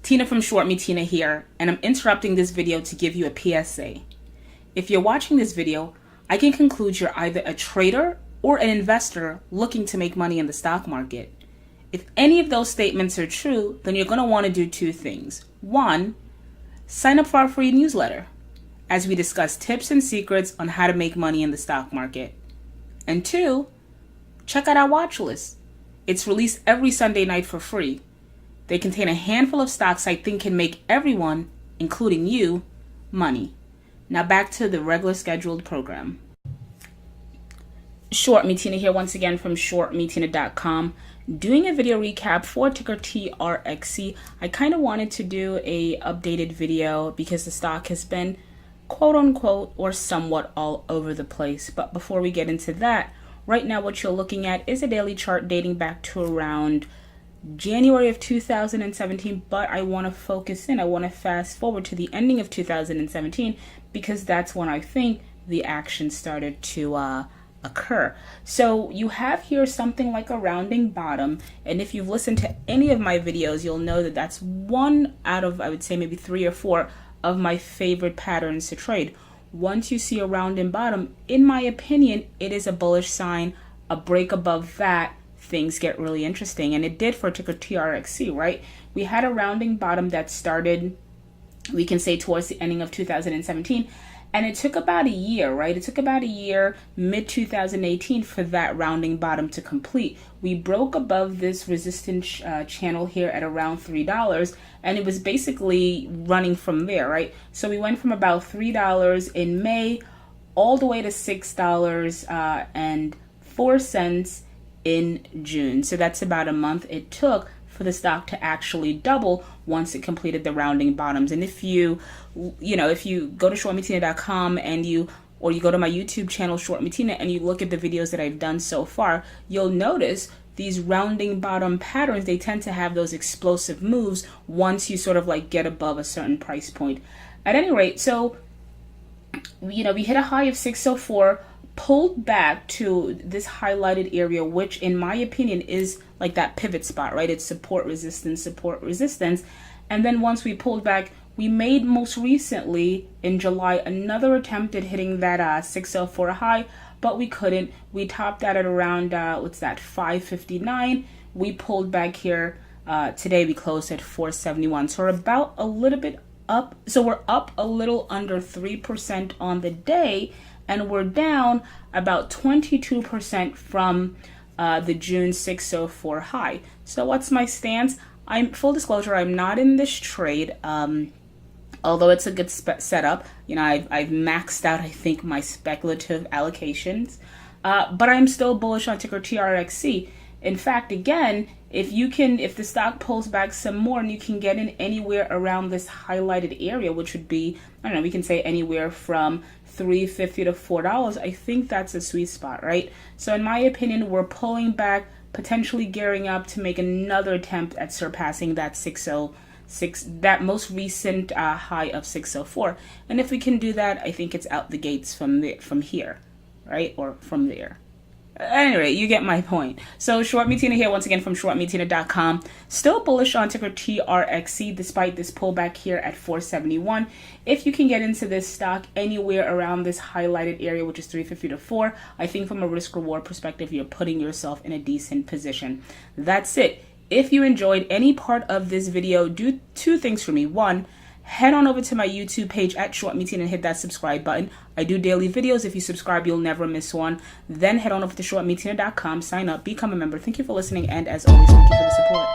Tina from Short Me Tina here, and I'm interrupting this video to give you a PSA. If you're watching this video, I can conclude you're either a trader or an investor looking to make money in the stock market. If any of those statements are true, then you're going to want to do two things. One, sign up for our free newsletter, as we discuss tips and secrets on how to make money in the stock market. And two, check out our watch list. It's released every Sunday night for free. They contain a handful of stocks I think can make everyone, including you, money. Now back to the regular scheduled program. Short Me Tina here once again from shortmetina.com. Doing a video recap for ticker TRXC. I kind of wanted to do a updated video because the stock has been quote unquote or somewhat all over the place. But before we get into that, right now what you're looking at is a daily chart dating back to around January of 2017, but I want to focus in. I want to fast forward to the ending of 2017 because that's when I think the action started to occur. So you have here something like a rounding bottom, and if you've listened to any of my videos, you'll know that that's one out of, I would say, maybe 3 or 4 of my favorite patterns to trade. Once you see a rounding bottom, in my opinion, it is a bullish sign. A break above that, things get really interesting, and it did for ticker TRXC, right? We had a rounding bottom that started, we can say, towards the ending of 2017, and it took about a year, right? It took about a year, mid-2018, for that rounding bottom to complete. We broke above this resistance channel here at around $3, and it was basically running from there, right? So we went from about $3 in May all the way to $6.04 in June. So that's about a month it took for the stock to actually double once it completed the rounding bottoms. And if you go to shortmetina.com and you go to my YouTube channel, Short Me Tina, and you look at the videos that I've done so far, you'll notice these rounding bottom patterns, they tend to have those explosive moves once you sort of like get above a certain price point. At any rate, so, we hit a high of 604, pulled back to this highlighted area, which in my opinion is like that pivot spot, right? It's support, resistance, and then once we pulled back, we made most recently in July another attempt at hitting that 604 high, but we couldn't. We topped that at around 559. We pulled back here. Today we closed at 471, so we're about a little bit up. So we're up a little under 3% on the day, and we're down about 22% from the June 604 high. So what's my stance? Full disclosure, I'm not in this trade, although it's a good setup. I've maxed out, I think, my speculative allocations, but I'm still bullish on ticker TRXC. In fact, again, if the stock pulls back some more and you can get in anywhere around this highlighted area, which would be, I don't know, we can say anywhere from $3.50 to $4, I think that's a sweet spot, right? So in my opinion, we're pulling back, potentially gearing up to make another attempt at surpassing that 606, that most recent high of 604. And if we can do that, I think it's out the gates from here, right? Or from there. Anyway, you get my point. So Short Me Tina here once again from shortmetina.com. Still bullish on ticker TRXC despite this pullback here at 471. If you can get into this stock anywhere around this highlighted area, which is 350 to 4, I think from a risk reward perspective, you're putting yourself in a decent position. That's it. If you enjoyed any part of this video, do two things for me. One, head on over to my YouTube page at Short Me Tina and hit that subscribe button. I do daily videos. If you subscribe, you'll never miss one. Then head on over to shortmetina.com, sign up, become a member. Thank you for listening, and as always, thank you for the support.